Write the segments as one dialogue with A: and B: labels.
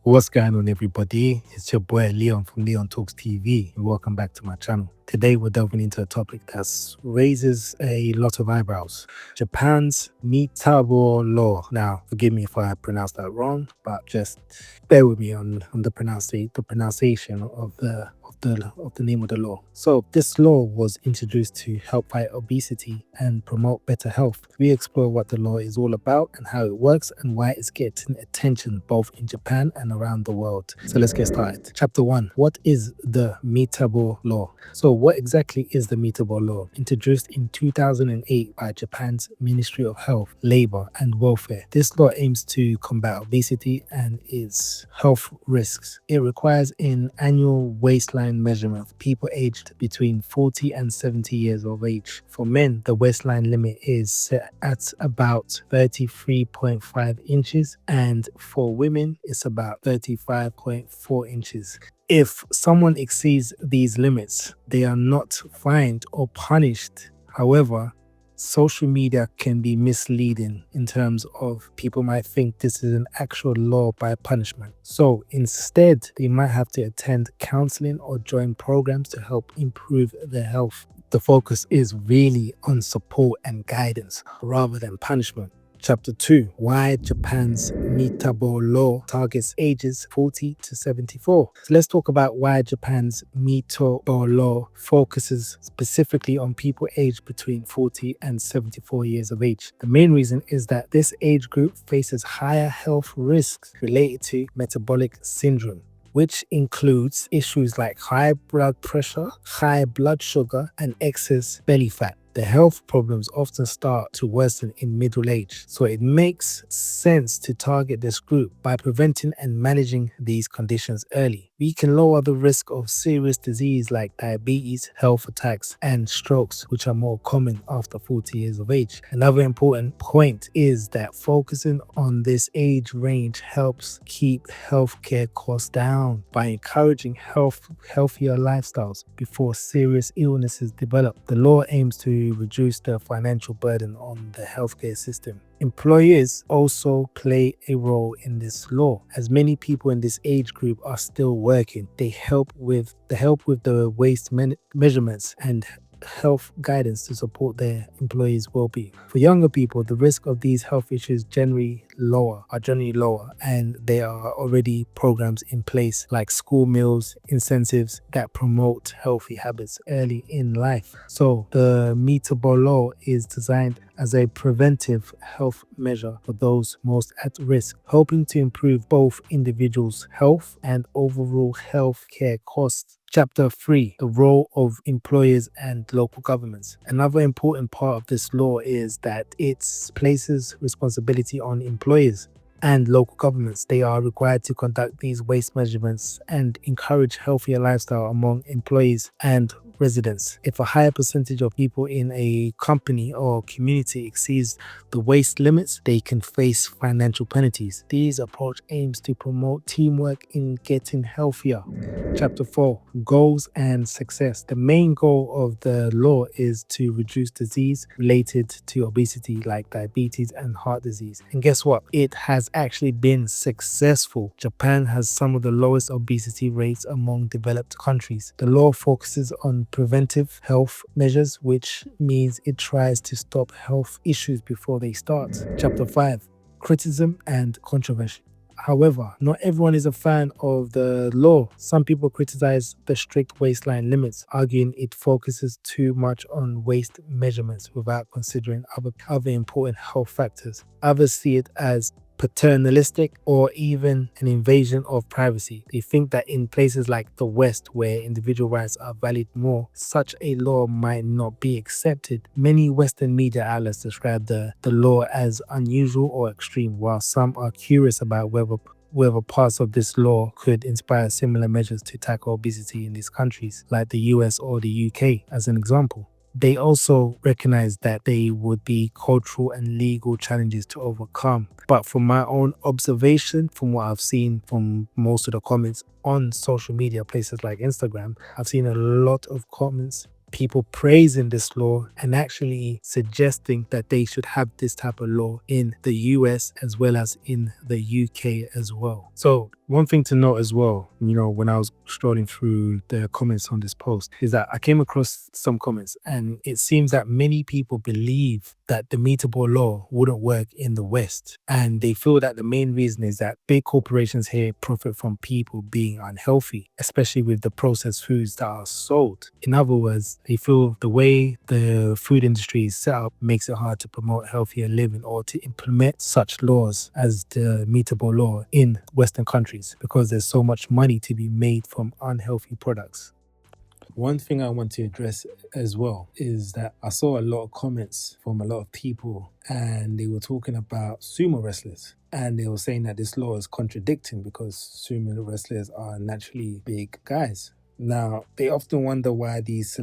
A: What's going on, everybody? It's your boy Leon from Leon Talks TV, and welcome back to my channel. Today, we're delving into a topic that raises a lot of eyebrows: Japan's Metabo law. Now, forgive me if I pronounced that wrong, but just bear with me on the pronunciation of the name of the law. So, this law was introduced to help fight obesity and promote better health. We explore what the law is all about and how it works and why it's getting attention both in Japan and around the world. So let's get started. Chapter 1. What is the Metabo law? So what exactly is the Metabo law? Introduced in 2008 by Japan's Ministry of Health, Labor and Welfare. This law aims to combat obesity and its health risks. It requires an annual waistline measurement of people aged between 40 and 70 years of age. For men, the waistline limit is set at about 33.5 inches, and for women, it's about 35.4 inches. If someone exceeds these limits, they are not fined or punished. However, social media can be misleading in terms of people might think this is an actual law by punishment. So instead, they might have to attend counseling or join programs to help improve their health. The focus is really on support and guidance rather than punishment. Chapter 2. Why Japan's Metabo law targets ages 40 to 74. So let's talk about why Japan's Metabo law focuses specifically on people aged between 40 and 74 years of age. The main reason is that this age group faces higher health risks related to metabolic syndrome, which includes issues like high blood pressure, high blood sugar, and excess belly fat. The health problems often start to worsen in middle age, so it makes sense to target this group by preventing and managing these conditions early. We can lower the risk of serious disease like diabetes, health attacks, and strokes, which are more common after 40 years of age. Another important point is that focusing on this age range helps keep healthcare costs down by encouraging healthier lifestyles before serious illnesses develop. The law aims to reduce the financial burden on the healthcare system. Employers also play a role in this law, as many people in this age group are still working. They help with the waist measurements and health guidance to support their employees' well-being. For younger people, the risk of these health issues are generally lower, and there are already programs in place like school meals, incentives that promote healthy habits early in life. So the Metabo law is designed as a preventive health measure for those most at risk, hoping to improve both individuals' health and overall health care costs. Chapter 3. The role of employers and local governments. Another important part of this law is that it places responsibility on employers and local governments. They are required to conduct these waist measurements and encourage healthier lifestyle among employees and residents. If a higher percentage of people in a company or community exceeds the waist limits, they can face financial penalties. This approach aims to promote teamwork in getting healthier. Chapter 4. Goals and success. The main goal of the law is to reduce disease related to obesity like diabetes and heart disease. And guess what? It has actually been successful. Japan has some of the lowest obesity rates among developed countries. The law focuses on preventive health measures, which means it tries to stop health issues before they start. Chapter 5. Criticism and controversy. However, not everyone is a fan of the law. Some people criticize the strict waistline limits, arguing it focuses too much on waist measurements without considering other important health factors. Others see it as paternalistic or even an invasion of privacy. They think that in places like the West, where individual rights are valued more, such a law might not be accepted. Many Western media outlets describe the law as unusual or extreme, while some are curious about whether parts of this law could inspire similar measures to tackle obesity in these countries, like the US or the UK, as an example. They also recognize that there would be cultural and legal challenges to overcome. But from my own observation, from what I've seen from most of the comments on social media, places like Instagram, I've seen a lot of comments, people praising this law and actually suggesting that they should have this type of law in the US as well as in the UK as well. So One thing to note as well, when I was scrolling through the comments on this post, is that I came across some comments, and it seems that many people believe that the Metabo law wouldn't work in the West. And they feel that the main reason is that big corporations here profit from people being unhealthy, especially with the processed foods that are sold. In other words, they feel the way the food industry is set up makes it hard to promote healthier living or to implement such laws as the Metabo law in Western countries because there's so much money to be made from unhealthy products. One thing I want to address as well is that I saw a lot of comments from a lot of people, and they were talking about sumo wrestlers. And they were saying that this law is contradicting because sumo wrestlers are naturally big guys. Now, they often wonder why these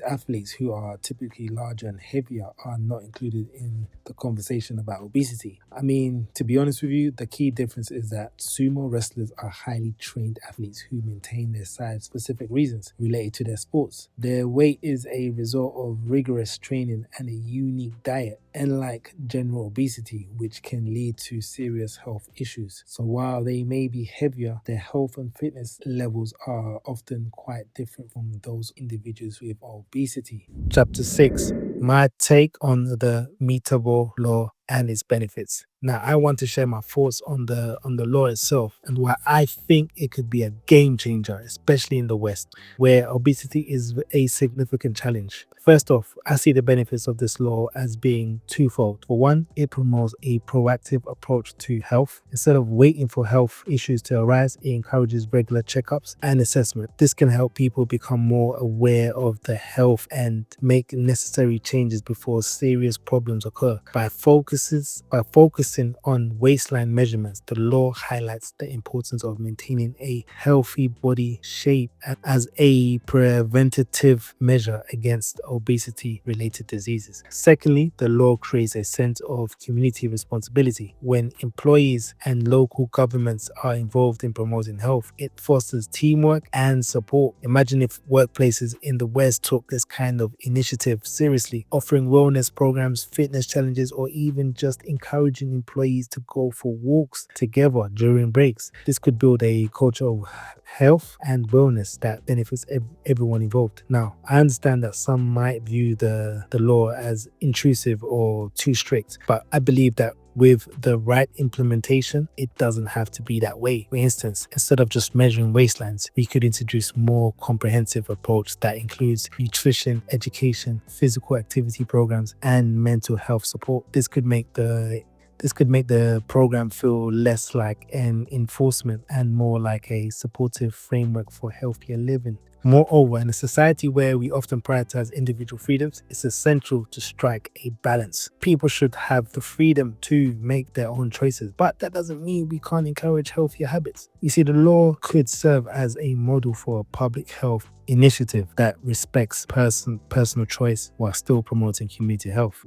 A: athletes who are typically larger and heavier are not included in the conversation about obesity. I mean, to be honest with you, the key difference is that sumo wrestlers are highly trained athletes who maintain their size for specific reasons related to their sports. Their weight is a result of rigorous training and a unique diet, unlike general obesity, which can lead to serious health issues. So while they may be heavier, their health and fitness levels are often quite different from those individuals with obesity. Chapter 6: My take on the Metabo law and its benefits. Now, I want to share my thoughts on the law itself and why I think it could be a game changer, especially in the West, where obesity is a significant challenge. First off, I see the benefits of this law as being twofold. For one, it promotes a proactive approach to health. Instead of waiting for health issues to arise, it encourages regular checkups and assessment. This can help people become more aware of their health and make necessary changes before serious problems occur. By focusing on waistline measurements, the law highlights the importance of maintaining a healthy body shape as a preventative measure against obesity-related diseases. Secondly, the law creates a sense of community responsibility. When employees and local governments are involved in promoting health, it fosters teamwork and support. Imagine if workplaces in the West took this kind of initiative seriously, offering wellness programs, fitness challenges, or even just encouraging employees to go for walks together during breaks. This could build a culture of health and wellness that benefits everyone involved. Now, I understand that some might view the law as intrusive or too strict, but I believe that with the right implementation, it doesn't have to be that way. For instance, instead of just measuring waistlines, we could introduce more comprehensive approach that includes nutrition, education, physical activity programs, and mental health support. This could make the program feel less like an enforcement and more like a supportive framework for healthier living. Moreover, in a society where we often prioritize individual freedoms, it's essential to strike a balance. People should have the freedom to make their own choices, but that doesn't mean we can't encourage healthier habits. You see, the law could serve as a model for a public health initiative that respects personal choice while still promoting community health.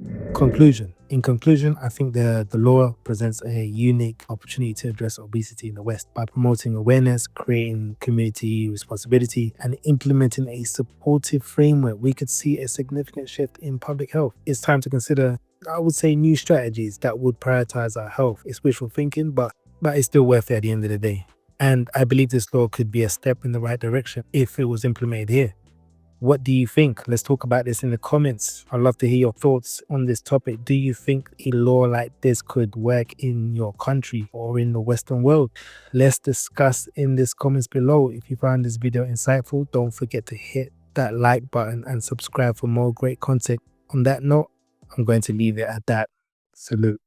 A: In conclusion, I think the law presents a unique opportunity to address obesity in the West by promoting awareness, creating community responsibility, and implementing a supportive framework. We could see a significant shift in public health. It's time to consider, I would say, new strategies that would prioritize our health. It's wishful thinking, but it's still worth it at the end of the day. And I believe this law could be a step in the right direction if it was implemented here. What do you think? Let's talk about this in the comments. I'd love to hear your thoughts on this topic. Do you think a law like this could work in your country or in the Western world? Let's discuss in the comments below. If you found this video insightful, don't forget to hit that like button and subscribe for more great content. On that note, I'm going to leave it at that. Salute.